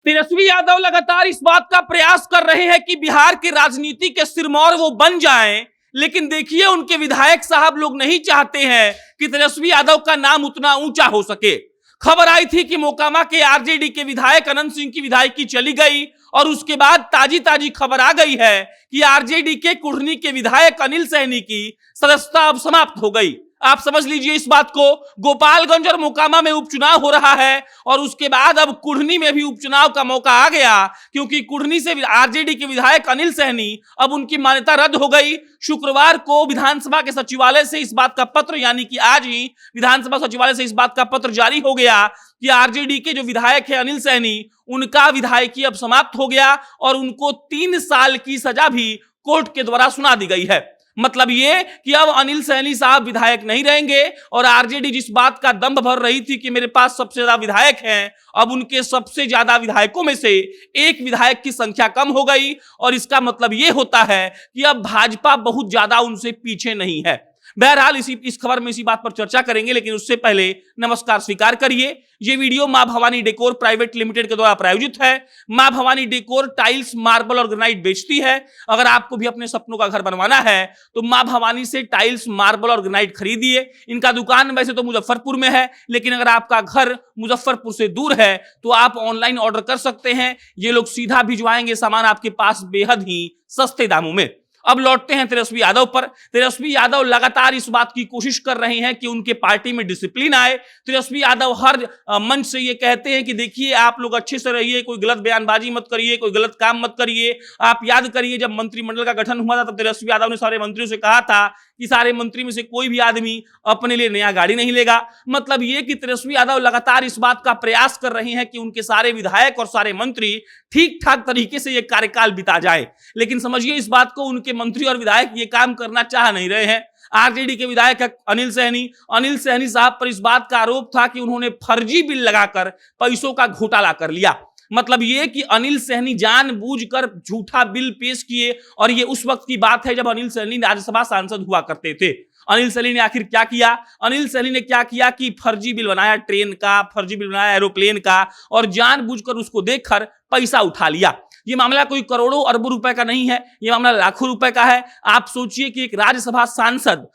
तेजस्वी यादव लगातार इस बात का प्रयास कर रहे हैं कि बिहार की राजनीति के सिरमौर वो बन जाएं, लेकिन देखिए उनके विधायक साहब लोग नहीं चाहते हैं कि तेजस्वी यादव का नाम उतना ऊंचा हो सके। खबर आई थी कि मोकामा के आरजेडी के विधायक अनंत सिंह की विधायकी चली गई और उसके बाद ताजी खबर आ गई है कि आरजेडी के कुढ़नी के विधायक अनिल सहनी की सदस्यता अब समाप्त हो गई। आप समझ लीजिए इस बात को। गोपालगंज और मोकामा में उपचुनाव हो रहा है और उसके बाद अब कुढ़नी में भी उपचुनाव का मौका आ गया, क्योंकि कुढ़नी से आरजेडी के विधायक अनिल सहनी अब उनकी मान्यता रद्द हो गई। शुक्रवार को विधानसभा के सचिवालय से इस बात का पत्र, यानी कि आज ही विधानसभा सचिवालय से इस बात का पत्र जारी हो गया कि आरजेडी के जो विधायक है अनिल सहनी, उनका विधायकी अब समाप्त हो गया और उनको 3 साल की सजा भी कोर्ट के द्वारा सुना दी गई है। मतलब ये कि अब अनिल सहनी साहब विधायक नहीं रहेंगे और आरजेडी जिस बात का दंभ भर रही थी कि मेरे पास सबसे ज्यादा विधायक हैं, अब उनके सबसे ज्यादा विधायकों में से एक विधायक की संख्या कम हो गई और इसका मतलब ये होता है कि अब भाजपा बहुत ज्यादा उनसे पीछे नहीं है। बहरहाल इस खबर में इसी बात पर चर्चा करेंगे, लेकिन उससे पहले नमस्कार स्वीकार करिए। ये वीडियो मां भवानी डेकोर प्राइवेट लिमिटेड के द्वारा प्रायोजित है। मां भवानी डेकोर टाइल्स, मार्बल और ग्रेनाइट बेचती है। अगर आपको भी अपने सपनों का घर बनवाना है तो मां भवानी से टाइल्स, मार्बल और ग्रेनाइट खरीदिए। इनका दुकान वैसे तो मुजफ्फरपुर में है, लेकिन अगर आपका घर मुजफ्फरपुर से दूर है तो आप ऑनलाइन ऑर्डर कर सकते हैं। ये लोग सीधा भिजवाएंगे सामान आपके पास बेहद ही सस्ते दामों में। अब लौटते हैं तेजस्वी यादव पर। तेजस्वी यादव लगातार इस बात की कोशिश कर रहे हैं कि उनके पार्टी में डिसिप्लिन आए। तेजस्वी यादव हर मंच से ये कहते हैं कि देखिए आप लोग अच्छे से रहिए, कोई गलत बयानबाजी मत करिए, कोई गलत काम मत करिए। आप याद करिए जब मंत्रिमंडल का गठन हुआ था तब तेजस्वी यादव ने सारे मंत्रियों से कहा था कि सारे मंत्री में से कोई भी आदमी अपने लिए नया गाड़ी नहीं लेगा। मतलब ये कि तेजस्वी यादव लगातार इस बात का प्रयास कर रहे हैं कि उनके सारे विधायक और सारे मंत्री ठीक ठाक तरीके से ये कार्यकाल बिता जाए। लेकिन समझिए इस बात को, उनके मंत्री और विधायक ये काम करना चाह नहीं रहे हैं। आरजेडी के विधायक अनिल सहनी साहब पर इस बात का आरोप था कि उन्होंने फर्जी बिल लगाकर पैसों का घोटाला कर लिया। मतलब ये कि अनिल सहनी जानबूझकर झूठा बिल पेश किए और ये उस वक्त की बात है जब अनिल सहनी राज्यसभा सांसद हुआ करते थे। अनिल सहनी ने आखिर क्या किया? अनिल सहनी ने क्या किया कि फर्जी बिल बनाया ट्रेन का, फर्जी बिल बनाया एरोप्लेन का और जानबूझकर उसको देखकर पैसा उठा लिया। ये मामला कोई करोड़ों अरबों रुपए का नहीं है, ये मामला लाखों रुपए का है। आप सोचिए कि एक राज्यसभा सांसद,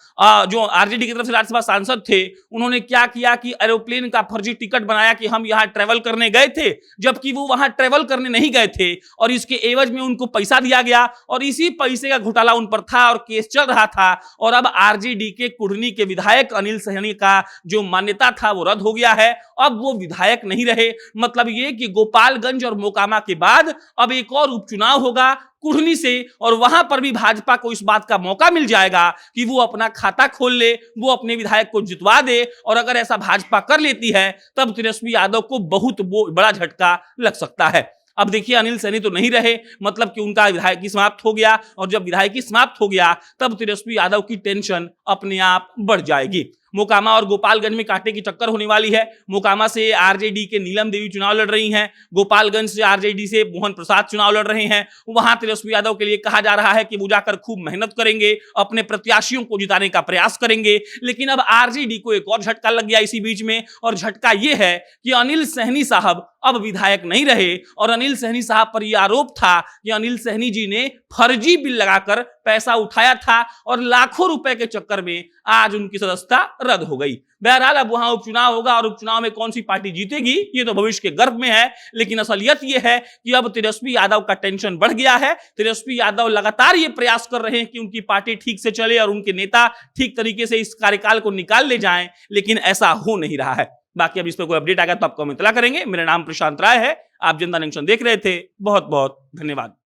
जो आरजेडी की तरफ से राज्यसभा सांसद थे, उन्होंने क्या किया कि एरोप्लेन का फर्जी टिकट बनाया कि हम यहां ट्रेवल करने गए थे, जबकि वो वहां ट्रेवल करने नहीं गए थे और इसके एवज में उनको पैसा दिया गया और इसी पैसे का घोटाला उन पर था और केस चल रहा था। और अब आरजेडी के कुढ़नी के विधायक अनिल सहनी का जो मान्यता था वो रद्द हो गया है, अब वो विधायक नहीं रहे। मतलब ये कि गोपालगंज और मोकामा के बाद अब एक और उपचुनाव होगा कुढ़नी से और वहां पर भी भाजपा को इस बात का मौका मिल जाएगा कि वो अपना खाता खोल ले, वो अपने विधायक को जितवा दे। और अगर ऐसा भाजपा कर लेती है तब तेजस्वी यादव को बहुत बड़ा झटका लग सकता है। अब देखिए अनिल सहनी तो नहीं रहे, मतलब कि उनका विधायकी समाप्त हो गया और जब विधायकी समाप्त हो गया तब तेजस्वी यादव की टेंशन अपने आप बढ़ जाएगी। मोकामा और गोपालगंज में कांटे की टक्कर होने वाली है। मोकामा से आरजेडी के नीलम देवी चुनाव लड़ रही हैं, गोपालगंज से आरजेडी से मोहन प्रसाद चुनाव लड़ रहे हैं। वहां तेजस्वी यादव के लिए कहा जा रहा है कि वो जाकर खूब मेहनत करेंगे, अपने प्रत्याशियों को जिताने का प्रयास करेंगे। लेकिन अब आरजेडी को एक और झटका लग गया इसी बीच में, और झटका यह है कि अनिल सहनी साहब अब विधायक नहीं रहे और अनिल सहनी साहब पर यह आरोप था कि अनिल सहनी जी ने फर्जी बिल लगाकर पैसा उठाया था और लाखों रुपए के चक्कर में आज उनकी सदस्यता रद्द हो गई। बहरहाल अब वहां उपचुनाव होगा और उपचुनाव में कौन सी पार्टी जीतेगी ये तो भविष्य के गर्भ में है। लेकिन असलियत ये है कि अब तेजस्वी यादव का टेंशन बढ़ गया है। तेजस्वी यादव लगातार ये प्रयास कर रहे हैं कि उनकी पार्टी ठीक से चले और उनके नेता ठीक तरीके से इस कार्यकाल को निकाल ले जाएं, लेकिन ऐसा हो नहीं रहा है। बाकी अब इस पर कोई अपडेट आएगा तो आपको हम इत्तला करेंगे। मेरा नाम प्रशांत राय है, आप जनता जंक्शन देख रहे थे। बहुत बहुत धन्यवाद।